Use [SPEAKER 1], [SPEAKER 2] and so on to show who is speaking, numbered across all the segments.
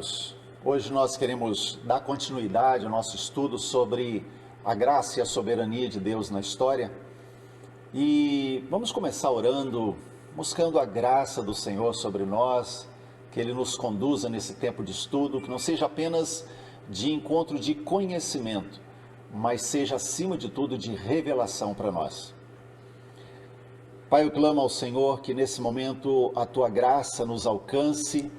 [SPEAKER 1] amados, hoje nós queremos dar continuidade ao nosso estudo sobre a graça e a soberania de Deus na história e vamos começar orando, buscando a graça do Senhor sobre nós, que Ele nos conduza nesse tempo de estudo, que não seja apenas de encontro de conhecimento, mas seja acima de tudo de revelação para nós. Pai, eu clamo ao Senhor que nesse momento a Tua graça nos alcance,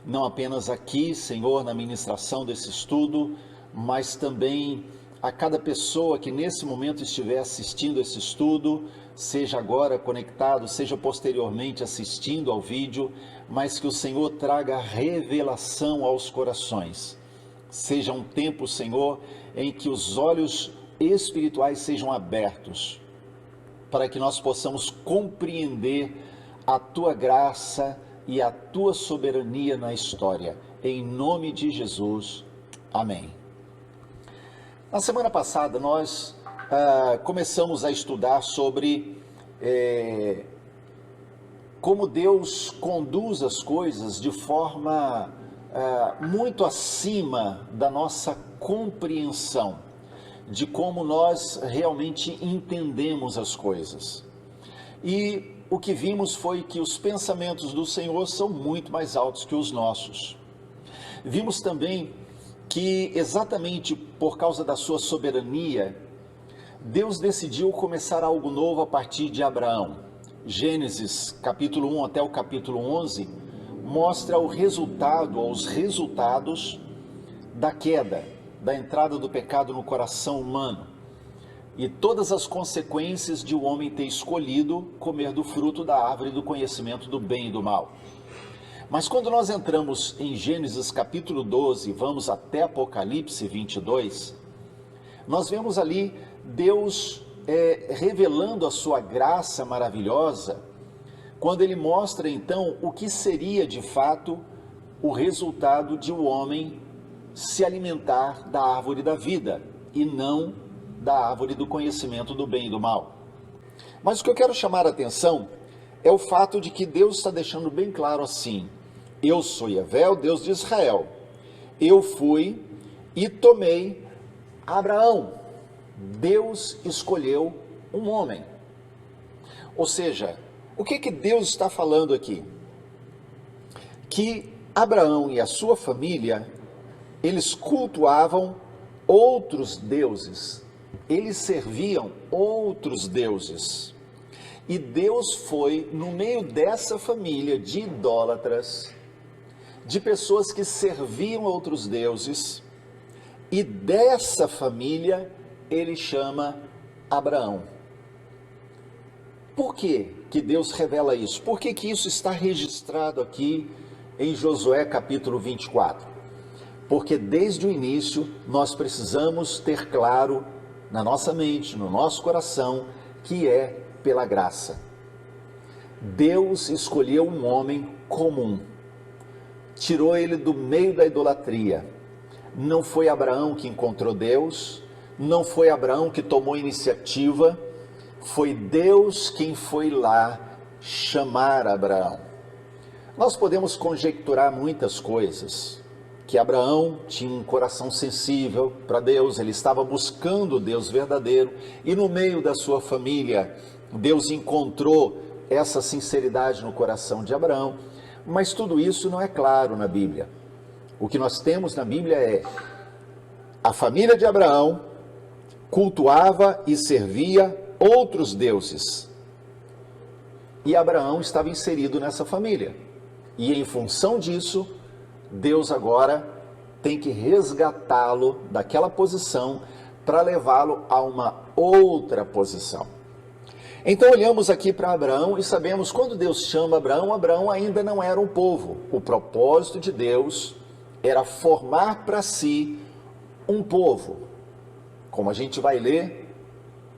[SPEAKER 1] não apenas aqui, Senhor, na ministração desse estudo, mas também a cada pessoa que nesse momento estiver assistindo esse estudo, seja agora conectado, seja posteriormente assistindo ao vídeo, mas que o Senhor traga revelação aos corações. Seja um tempo, Senhor, em que os olhos espirituais sejam abertos, para que nós possamos compreender a Tua graça e a Tua soberania na história. Em nome de Jesus, amém. Na semana passada nós começamos a estudar sobre como Deus conduz as coisas de forma muito acima da nossa compreensão, de como nós realmente entendemos as coisas. E o que vimos foi que os pensamentos do Senhor são muito mais altos que os nossos. Vimos também que exatamente por causa da sua soberania, Deus decidiu começar algo novo a partir de Abraão. Gênesis capítulo 1 até o capítulo 11 mostra o resultado, ou os resultados da queda, da entrada do pecado no coração humano e todas as consequências de o homem ter escolhido comer do fruto da árvore do conhecimento do bem e do mal. Mas quando nós entramos em Gênesis capítulo 12, vamos até Apocalipse 22, nós vemos ali Deus revelando a sua graça maravilhosa, quando ele mostra então o que seria de fato o resultado de o homem se alimentar da árvore da vida e não da árvore do conhecimento do bem e do mal. Mas o que eu quero chamar a atenção é o fato de que Deus está deixando bem claro assim: eu sou Yahvé, o Deus de Israel. Eu fui e tomei Abraão. Deus escolheu um homem. Ou seja, o que Deus está falando aqui? Que Abraão e a sua família, eles cultuavam outros deuses, eles serviam outros deuses. E Deus foi no meio dessa família de idólatras, de pessoas que serviam outros deuses, e dessa família ele chama Abraão. Por que Deus revela isso? Por que isso está registrado aqui em Josué capítulo 24? Porque desde o início nós precisamos ter claro na nossa mente, no nosso coração, que é pela graça. Deus escolheu um homem comum, tirou ele do meio da idolatria. Não foi Abraão que encontrou Deus, não foi Abraão que tomou iniciativa, foi Deus quem foi lá chamar Abraão. Nós podemos conjecturar muitas coisas, que Abraão tinha um coração sensível para Deus, ele estava buscando o Deus verdadeiro, e no meio da sua família, Deus encontrou essa sinceridade no coração de Abraão, mas tudo isso não é claro na Bíblia. O que nós temos na Bíblia é: a família de Abraão cultuava e servia outros deuses, e Abraão estava inserido nessa família, e em função disso, Deus agora tem que resgatá-lo daquela posição para levá-lo a uma outra posição. Então olhamos aqui para Abraão e sabemos, quando Deus chama Abraão, Abraão ainda não era um povo. O propósito de Deus era formar para si um povo. Como a gente vai ler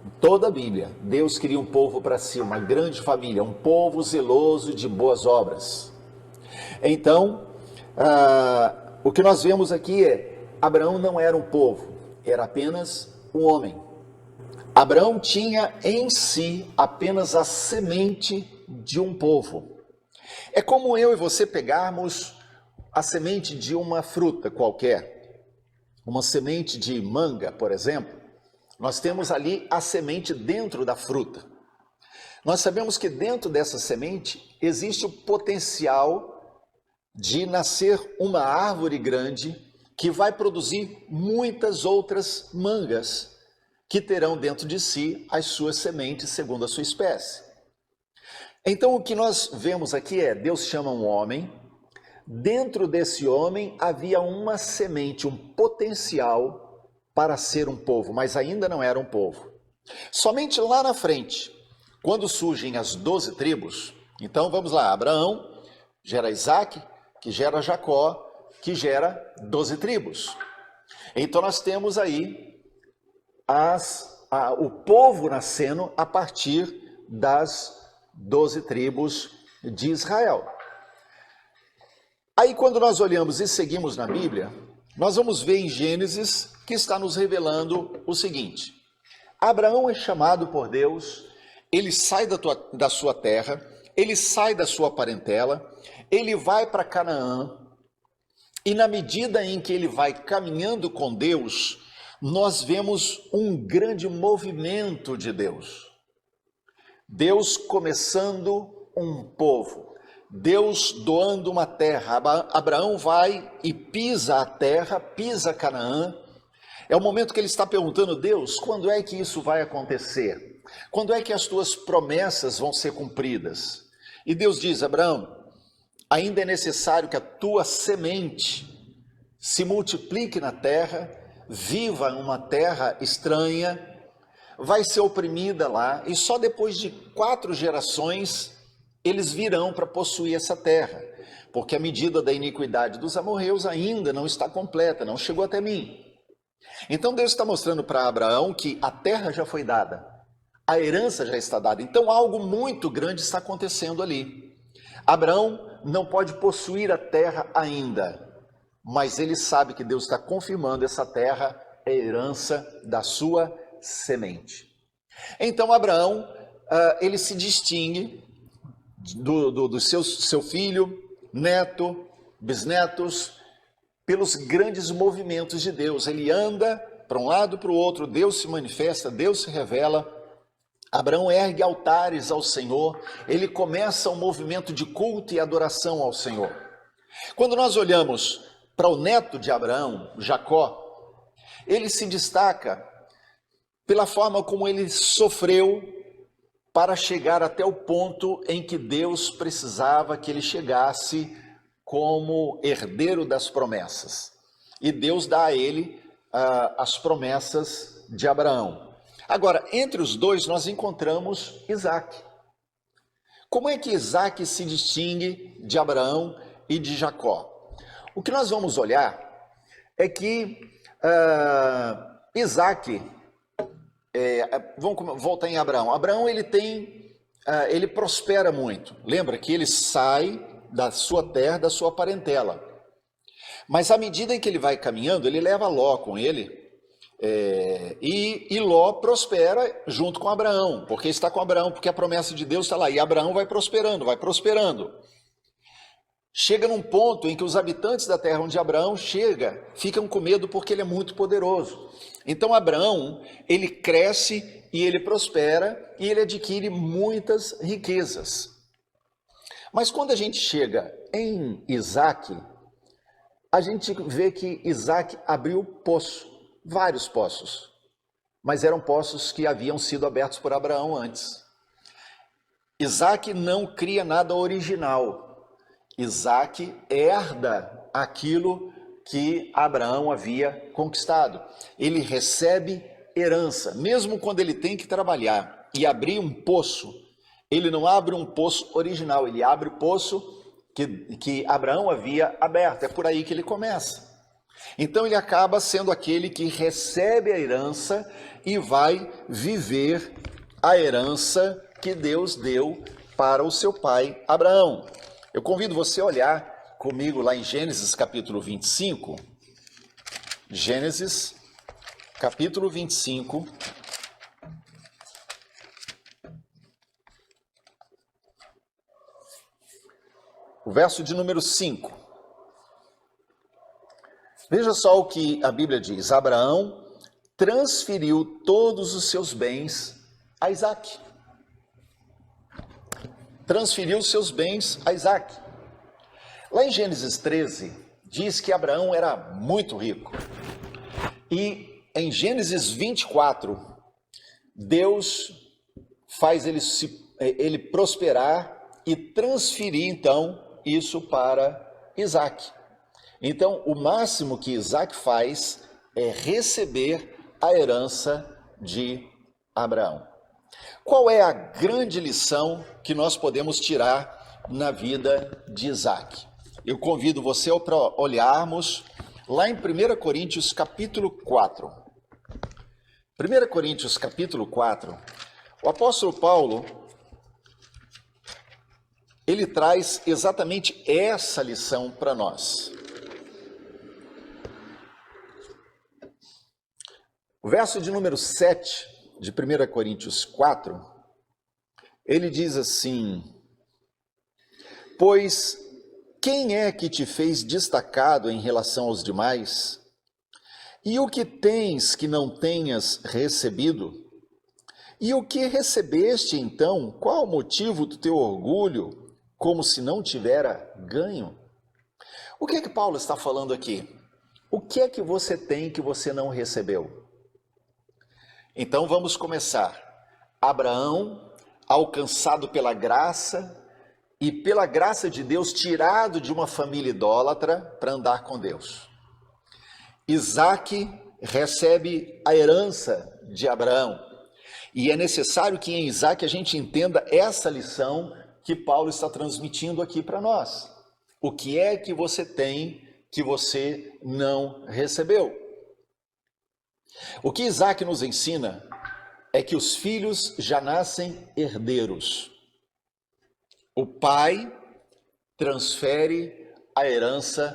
[SPEAKER 1] em toda a Bíblia, Deus queria um povo para si, uma grande família, um povo zeloso de boas obras. Então, o que nós vemos aqui é: Abraão não era um povo, era apenas um homem. Abraão tinha em si apenas a semente de um povo. É como eu e você pegarmos a semente de uma fruta qualquer, uma semente de manga, por exemplo, nós temos ali a semente dentro da fruta. Nós sabemos que dentro dessa semente existe o potencial de nascer uma árvore grande que vai produzir muitas outras mangas que terão dentro de si as suas sementes segundo a sua espécie. Então o que nós vemos aqui é, Deus chama um homem, dentro desse homem havia uma semente, um potencial para ser um povo, mas ainda não era um povo. Somente lá na frente, quando surgem as 12 tribos, então vamos lá, Abraão gera Isaac, que gera Jacó, que gera 12 tribos. Então nós temos aí o povo nascendo a partir das 12 tribos de Israel. Aí quando nós olhamos e seguimos na Bíblia, nós vamos ver em Gênesis que está nos revelando o seguinte: Abraão é chamado por Deus, ele sai da sua terra, ele sai da sua parentela, ele vai para Canaã, e na medida em que ele vai caminhando com Deus, nós vemos um grande movimento de Deus. Deus começando um povo, Deus doando uma terra. Abraão vai e pisa a terra, pisa Canaã. É o momento que ele está perguntando: Deus, quando é que isso vai acontecer? Quando é que as tuas promessas vão ser cumpridas? E Deus diz: Abraão, ainda é necessário que a tua semente se multiplique na terra, viva em uma terra estranha, vai ser oprimida lá, e só depois de 4 gerações eles virão para possuir essa terra, porque a medida da iniquidade dos amorreus ainda não está completa, não chegou até mim. Então Deus está mostrando para Abraão que a terra já foi dada, a herança já está dada, então algo muito grande está acontecendo ali. Abraão não pode possuir a terra ainda, mas ele sabe que Deus está confirmando essa terra é herança da sua semente. Então Abraão, ele se distingue do seu filho, neto, bisnetos, pelos grandes movimentos de Deus. Ele anda para um lado para o outro, Deus se manifesta, Deus se revela. Abraão ergue altares ao Senhor, ele começa um movimento de culto e adoração ao Senhor. Quando nós olhamos para o neto de Abraão, Jacó, ele se destaca pela forma como ele sofreu para chegar até o ponto em que Deus precisava que ele chegasse como herdeiro das promessas. E Deus dá a ele as promessas de Abraão. Agora, entre os dois nós encontramos Isaac. Como é que Isaac se distingue de Abraão e de Jacó? O que nós vamos olhar é que Isaac, vamos voltar em Abraão. Abraão ele prospera muito. Lembra que ele sai da sua terra, da sua parentela. Mas à medida em que ele vai caminhando, ele leva Ló com ele. E Ló prospera junto com Abraão, porque está com Abraão, porque a promessa de Deus está lá. E Abraão vai prosperando, vai prosperando. Chega num ponto em que os habitantes da terra onde Abraão chega ficam com medo porque ele é muito poderoso. Então Abraão, ele cresce e ele prospera e ele adquire muitas riquezas. Mas quando a gente chega em Isaac, a gente vê que Isaac abriu poço, vários poços, mas eram poços que haviam sido abertos por Abraão antes. Isaac não cria nada original. Isaac herda aquilo que Abraão havia conquistado. Ele recebe herança, mesmo quando ele tem que trabalhar e abrir um poço. Ele não abre um poço original, ele abre o poço que Abraão havia aberto. É por aí que ele começa. Então ele acaba sendo aquele que recebe a herança e vai viver a herança que Deus deu para o seu pai Abraão. Eu convido você a olhar comigo lá em Gênesis capítulo 25. Gênesis capítulo 25. O verso de número 5. Veja só o que a Bíblia diz: Abraão transferiu todos os seus bens a Isaque. Transferiu os seus bens a Isaque. Lá em Gênesis 13, diz que Abraão era muito rico. E em Gênesis 24, Deus faz ele prosperar e transferir então isso para Isaque. Então, o máximo que Isaque faz é receber a herança de Abraão. Qual é a grande lição que nós podemos tirar na vida de Isaque? Eu convido você para olharmos lá em 1 Coríntios capítulo 4. 1 Coríntios capítulo 4, o apóstolo Paulo, ele traz exatamente essa lição para nós. O verso de número 7 de 1 Coríntios 4, ele diz assim: pois quem é que te fez destacado em relação aos demais? E o que tens que não tenhas recebido? E o que recebeste então? Qual o motivo do teu orgulho, como se não tivera ganho? O que é que Paulo está falando aqui? O que é que você tem que você não recebeu? Então vamos começar. Abraão, alcançado pela graça, e pela graça de Deus, tirado de uma família idólatra para andar com Deus. Isaque recebe a herança de Abraão. E é necessário que em Isaque a gente entenda essa lição que Paulo está transmitindo aqui para nós. O que é que você tem que você não recebeu? O que Isaque nos ensina é que os filhos já nascem herdeiros. O pai transfere a herança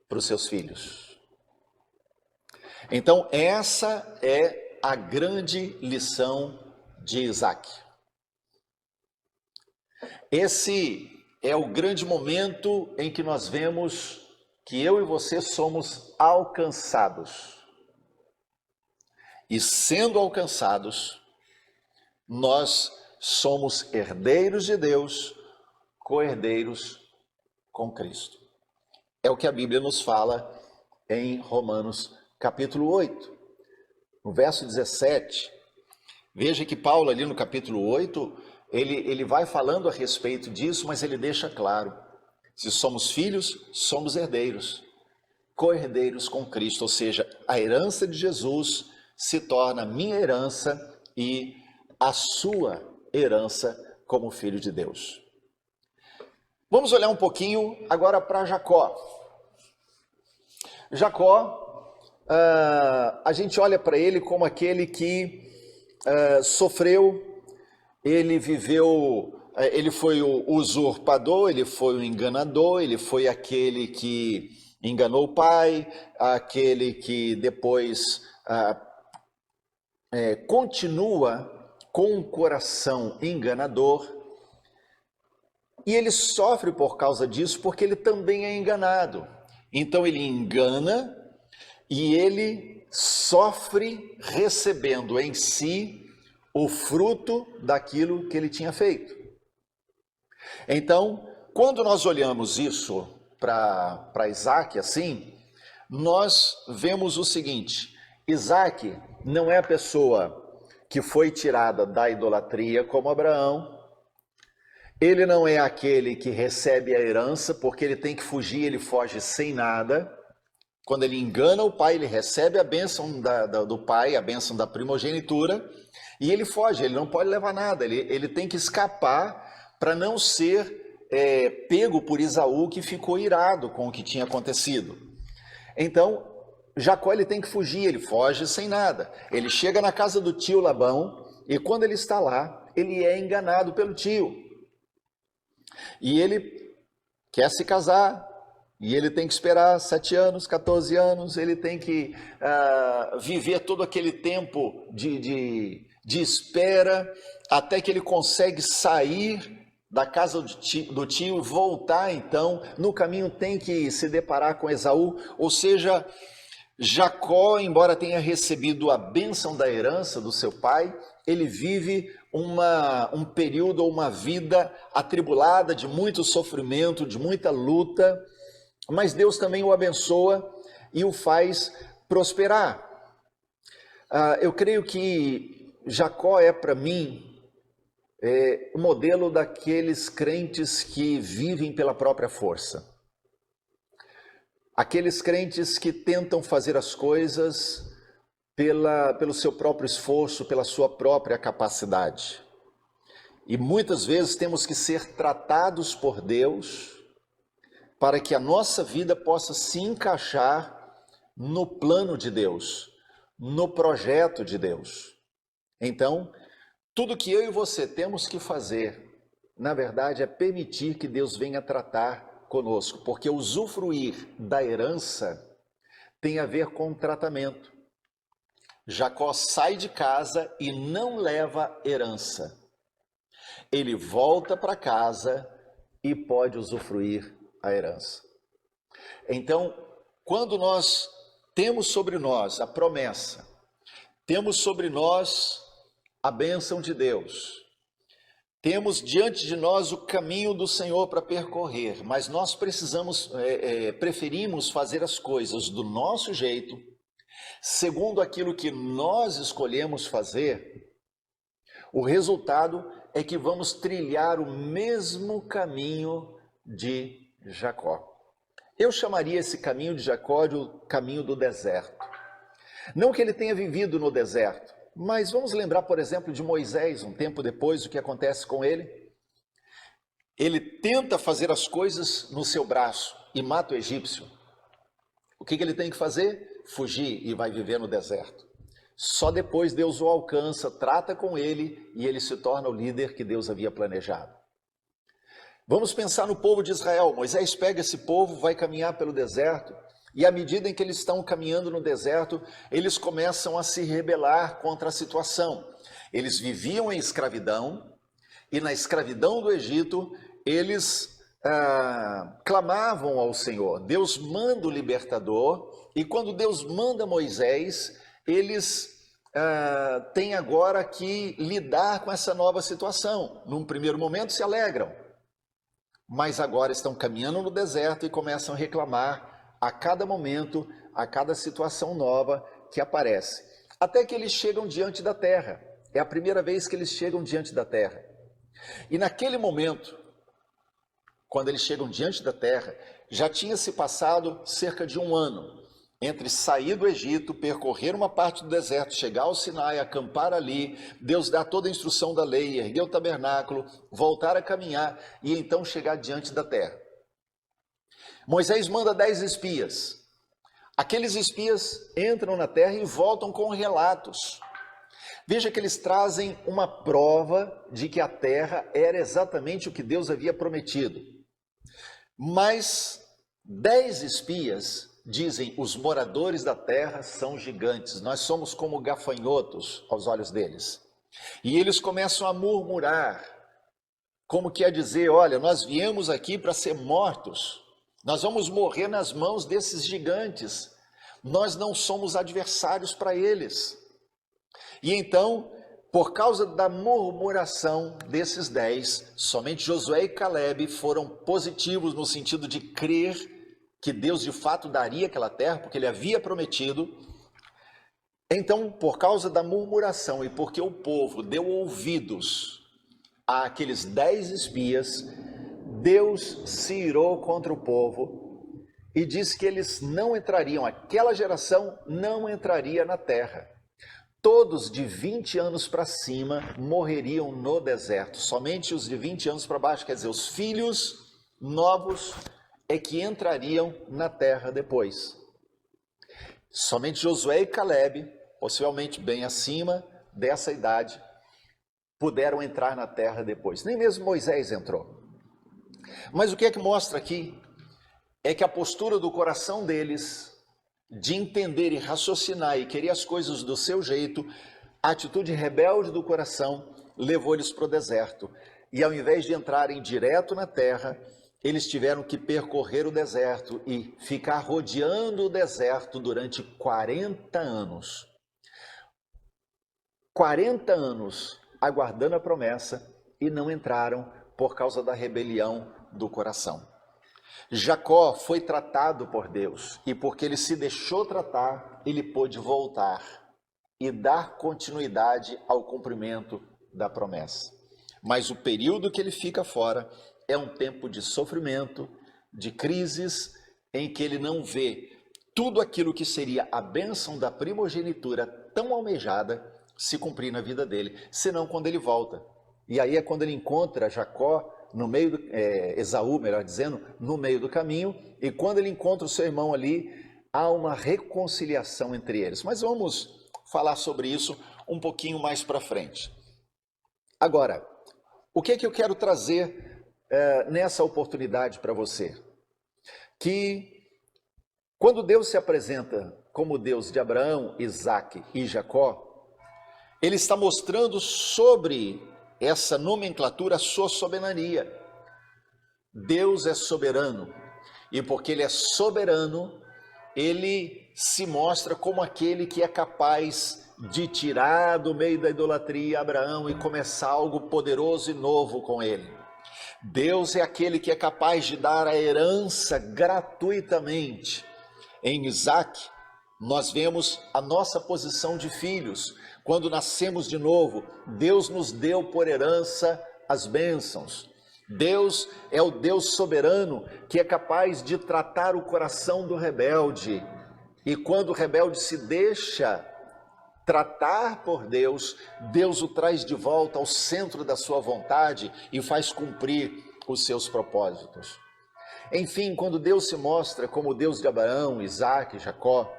[SPEAKER 1] para os seus filhos. Então, essa é a grande lição de Isaque. Esse é o grande momento em que nós vemos que eu e você somos alcançados. E sendo alcançados, nós somos herdeiros de Deus, co-herdeiros com Cristo. É o que a Bíblia nos fala em Romanos capítulo 8, no verso 17. Veja que Paulo ali no capítulo 8, ele vai falando a respeito disso, mas ele deixa claro: se somos filhos, somos herdeiros, co-herdeiros com Cristo, ou seja, a herança de Jesus se torna minha herança e a sua herança como filho de Deus. Vamos olhar um pouquinho agora para Jacó. Jacó, a gente olha para ele como aquele que sofreu, ele viveu, ele foi o usurpador, ele foi o enganador, ele foi aquele que enganou o pai, aquele que depois continua com um coração enganador. E ele sofre por causa disso, porque ele também é enganado. Então ele engana e ele sofre recebendo em si o fruto daquilo que ele tinha feito. Então, quando nós olhamos isso para Isaque assim, nós vemos o seguinte: Isaque não é a pessoa que foi tirada da idolatria como Abraão. Ele não é aquele que recebe a herança, porque ele tem que fugir, ele foge sem nada. Quando ele engana o pai, ele recebe a bênção do pai, a bênção da primogenitura, e ele foge, ele não pode levar nada, ele tem que escapar para não ser pego por Esaú, que ficou irado com o que tinha acontecido. Então, Jacó ele tem que fugir, ele foge sem nada. Ele chega na casa do tio Labão, e quando ele está lá, ele é enganado pelo tio. E ele quer se casar, e ele tem que esperar 7 anos, 14 anos, ele tem que viver todo aquele tempo de espera, até que ele consegue sair da casa do tio, voltar então, no caminho tem que se deparar com Esaú, ou seja, Jacó, embora tenha recebido a bênção da herança do seu pai, ele vive um período ou uma vida atribulada, de muito sofrimento, de muita luta, mas Deus também o abençoa e o faz prosperar. Eu creio que Jacó é para mim o modelo daqueles crentes que vivem pela própria força. Aqueles crentes que tentam fazer as coisas pelo seu próprio esforço, pela sua própria capacidade. E muitas vezes temos que ser tratados por Deus para que a nossa vida possa se encaixar no plano de Deus, no projeto de Deus. Então, tudo que eu e você temos que fazer, na verdade, é permitir que Deus venha tratar conosco, porque usufruir da herança tem a ver com tratamento. Jacó sai de casa e não leva herança. Ele volta para casa e pode usufruir a herança. Então, quando nós temos sobre nós a promessa, temos sobre nós a bênção de Deus, temos diante de nós o caminho do Senhor para percorrer, mas nós preferimos fazer as coisas do nosso jeito, segundo aquilo que nós escolhemos fazer, o resultado é que vamos trilhar o mesmo caminho de Jacó. Eu chamaria esse caminho de Jacó de o caminho do deserto. Não que ele tenha vivido no deserto, mas vamos lembrar, por exemplo, de Moisés, um tempo depois, o que acontece com ele. Ele tenta fazer as coisas no seu braço e mata o egípcio. O que ele tem que fazer? Fugir e vai viver no deserto. Só depois Deus o alcança, trata com ele e ele se torna o líder que Deus havia planejado. Vamos pensar no povo de Israel. Moisés pega esse povo, vai caminhar pelo deserto. E à medida em que eles estão caminhando no deserto, eles começam a se rebelar contra a situação. Eles viviam em escravidão, e na escravidão do Egito, eles clamavam ao Senhor. Deus manda o libertador, e quando Deus manda Moisés, eles têm agora que lidar com essa nova situação. Num primeiro momento se alegram, mas agora estão caminhando no deserto e começam a reclamar a cada momento, a cada situação nova que aparece. Até que eles chegam diante da terra. É a primeira vez que eles chegam diante da terra. E naquele momento, quando eles chegam diante da terra, já tinha se passado cerca de 1 ano entre sair do Egito, percorrer uma parte do deserto, chegar ao Sinai, acampar ali, Deus dá toda a instrução da lei, erguer o tabernáculo, voltar a caminhar e então chegar diante da terra. Moisés manda 10 espias. Aqueles espias entram na terra e voltam com relatos. Veja que eles trazem uma prova de que a terra era exatamente o que Deus havia prometido. Mas 10 espias dizem: os moradores da terra são gigantes, nós somos como gafanhotos aos olhos deles. E eles começam a murmurar, como quer dizer: olha, nós viemos aqui para ser mortos. Nós vamos morrer nas mãos desses gigantes. Nós não somos adversários para eles. E então, por causa da murmuração desses 10, somente Josué e Caleb foram positivos no sentido de crer que Deus de fato daria aquela terra, porque ele havia prometido. Então, por causa da murmuração e porque o povo deu ouvidos àqueles 10 espias, Deus se irou contra o povo e disse que eles não entrariam, aquela geração não entraria na terra. Todos de 20 anos para cima morreriam no deserto, somente os de 20 anos para baixo, quer dizer, os filhos novos é que entrariam na terra depois. Somente Josué e Caleb, possivelmente bem acima dessa idade, puderam entrar na terra depois. Nem mesmo Moisés entrou. Mas o que é que mostra aqui é que a postura do coração deles, de entender e raciocinar e querer as coisas do seu jeito, a atitude rebelde do coração levou eles para o deserto. e ao invés de entrarem direto na terra, eles tiveram que percorrer o deserto e ficar rodeando o deserto durante 40 anos. 40 anos aguardando a promessa e não entraram por causa da rebelião do coração. Jacó foi tratado por Deus e porque ele se deixou tratar, ele pôde voltar e dar continuidade ao cumprimento da promessa. Mas o período que ele fica fora é um tempo de sofrimento, de crises, em que ele não vê tudo aquilo que seria a bênção da primogenitura tão almejada se cumprir na vida dele, senão quando ele volta. E aí é quando ele encontra Jacó, no meio do, Esaú, melhor dizendo, no meio do caminho, e quando ele encontra o seu irmão ali, há uma reconciliação entre eles. Mas vamos falar sobre isso um pouquinho mais para frente. Agora, o que é que eu quero trazer nessa oportunidade para você? Que quando Deus se apresenta como Deus de Abraão, Isaque e Jacó, ele está mostrando sobre essa nomenclatura a sua soberania. Deus é soberano, e porque ele é soberano, ele se mostra como aquele que é capaz de tirar do meio da idolatria Abraão e começar algo poderoso e novo com ele. Deus é aquele que é capaz de dar a herança gratuitamente. Em Isaque, nós vemos a nossa posição de filhos. Quando nascemos de novo, Deus nos deu por herança as bênçãos. Deus é o Deus soberano que é capaz de tratar o coração do rebelde. E quando o rebelde se deixa tratar por Deus, Deus o traz de volta ao centro da sua vontade e faz cumprir os seus propósitos. Enfim, quando Deus se mostra como Deus de Abraão, Isaque e Jacó,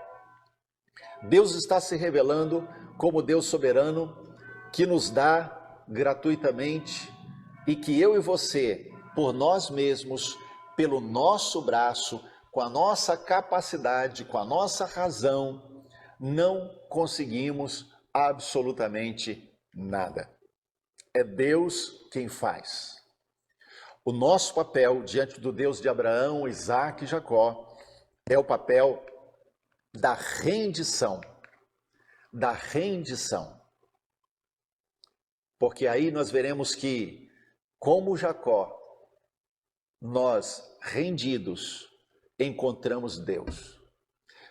[SPEAKER 1] Deus está se revelando como Deus soberano que nos dá gratuitamente e que eu e você, por nós mesmos, pelo nosso braço, com a nossa capacidade, com a nossa razão, não conseguimos absolutamente nada. É Deus quem faz. O nosso papel diante do Deus de Abraão, Isaque e Jacó é o papel da rendição. Da rendição. Porque aí nós veremos que, como Jacó, nós rendidos encontramos Deus.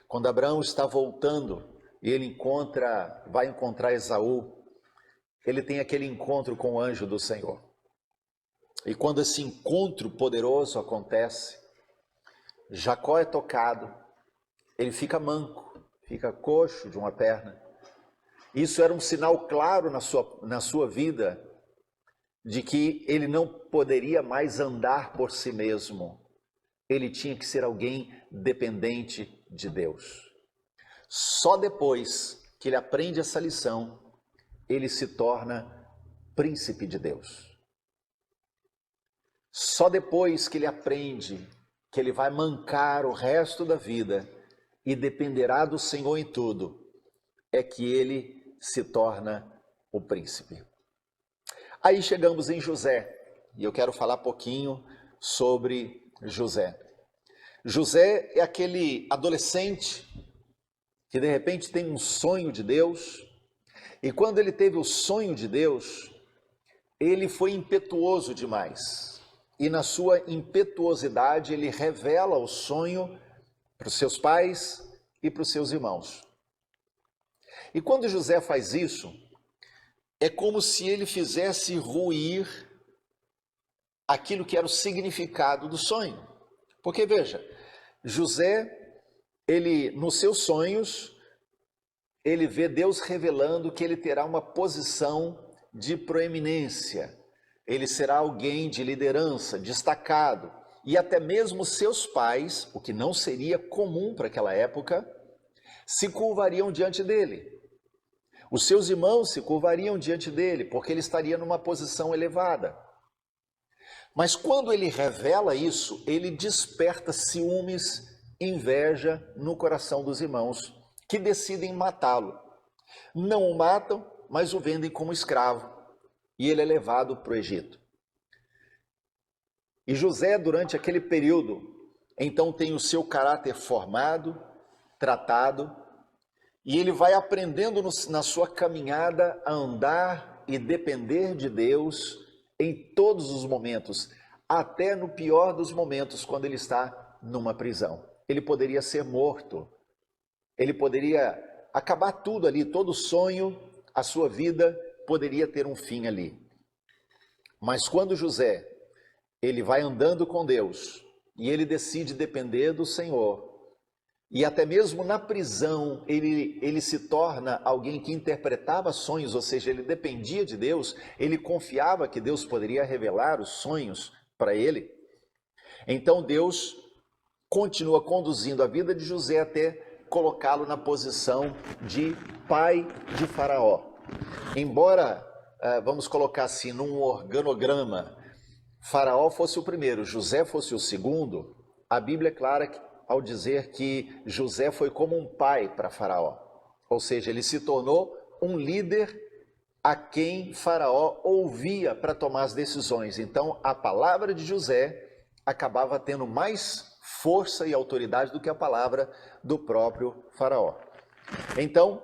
[SPEAKER 1] Quando Abraão está voltando e ele vai encontrar Esaú, ele tem aquele encontro com o anjo do Senhor. E quando esse encontro poderoso acontece, Jacó é tocado, ele fica manco, fica coxo de uma perna. Isso era um sinal claro na sua vida de que ele não poderia mais andar por si mesmo. Ele tinha que ser alguém dependente de Deus. Só depois que ele aprende essa lição, ele se torna príncipe de Deus. Só depois que ele aprende que ele vai mancar o resto da vida e dependerá do Senhor em tudo, é que ele se torna o príncipe. Aí chegamos em José, e eu quero falar pouquinho sobre José. José é aquele adolescente que de repente tem um sonho de Deus, e quando ele teve o sonho de Deus, ele foi impetuoso demais. E na sua impetuosidade ele revela o sonho para os seus pais e para os seus irmãos. E quando José faz isso, é como se ele fizesse ruir aquilo que era o significado do sonho. Porque veja, José, ele nos seus sonhos, ele vê Deus revelando que ele terá uma posição de proeminência. Ele será alguém de liderança, destacado. E até mesmo seus pais, o que não seria comum para aquela época, se curvariam diante dele. Os seus irmãos se curvariam diante dele, porque ele estaria numa posição elevada. Mas quando ele revela isso, ele desperta ciúmes, inveja no coração dos irmãos, que decidem matá-lo. Não o matam, mas o vendem como escravo, e ele é levado para o Egito. E José, durante aquele período, então tem o seu caráter formado, tratado, e ele vai aprendendo na sua caminhada a andar e depender de Deus em todos os momentos, até no pior dos momentos, quando ele está numa prisão. Ele poderia ser morto, ele poderia acabar tudo ali, todo sonho, a sua vida poderia ter um fim ali. Mas quando José, ele vai andando com Deus e ele decide depender do Senhor, e até mesmo na prisão ele se torna alguém que interpretava sonhos, ou seja, ele dependia de Deus, ele confiava que Deus poderia revelar os sonhos para ele. Então Deus continua conduzindo a vida de José até colocá-lo na posição de pai de Faraó. Embora, vamos colocar assim, num organograma, Faraó fosse o primeiro, José fosse o segundo, a Bíblia é clara ao dizer que José foi como um pai para Faraó. Ou seja, ele se tornou um líder a quem Faraó ouvia para tomar as decisões. Então, a palavra de José acabava tendo mais força e autoridade do que a palavra do próprio Faraó. Então,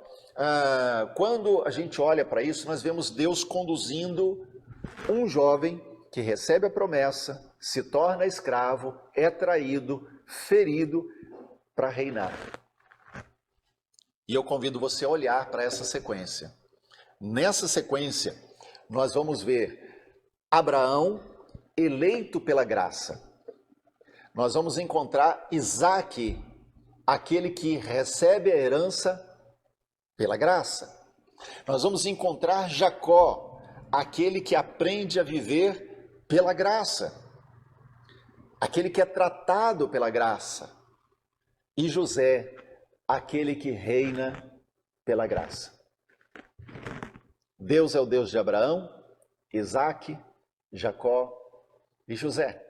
[SPEAKER 1] quando a gente olha para isso, nós vemos Deus conduzindo um jovem que recebe a promessa, se torna escravo, é traído, ferido para reinar. E eu convido você a olhar para essa sequência. Nessa sequência, nós vamos ver Abraão eleito pela graça. Nós vamos encontrar Isaque, aquele que recebe a herança pela graça. Nós vamos encontrar Jacó, aquele que aprende a viver pela graça, aquele que é tratado pela graça. E José, aquele que reina pela graça. Deus é o Deus de Abraão, Isaque, Jacó e José.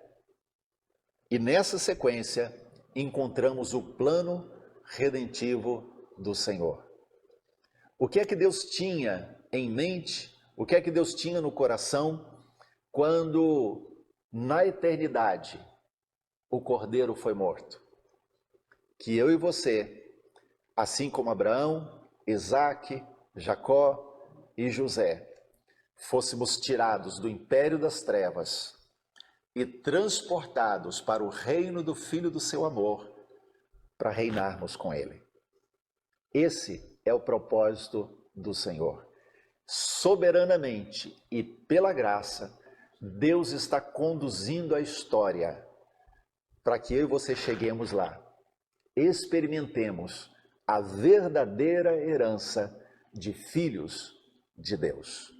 [SPEAKER 1] E nessa sequência encontramos o plano redentivo do Senhor. O que é que Deus tinha em mente? O que é que Deus tinha no coração quando na eternidade o Cordeiro foi morto? Que eu e você, assim como Abraão, Isaque, Jacó e José, fôssemos tirados do império das trevas e transportados para o reino do Filho do seu amor, para reinarmos com ele. Esse é o propósito do Senhor. Soberanamente e pela graça, Deus está conduzindo a história para que eu e você cheguemos lá. Experimentemos a verdadeira herança de filhos de Deus.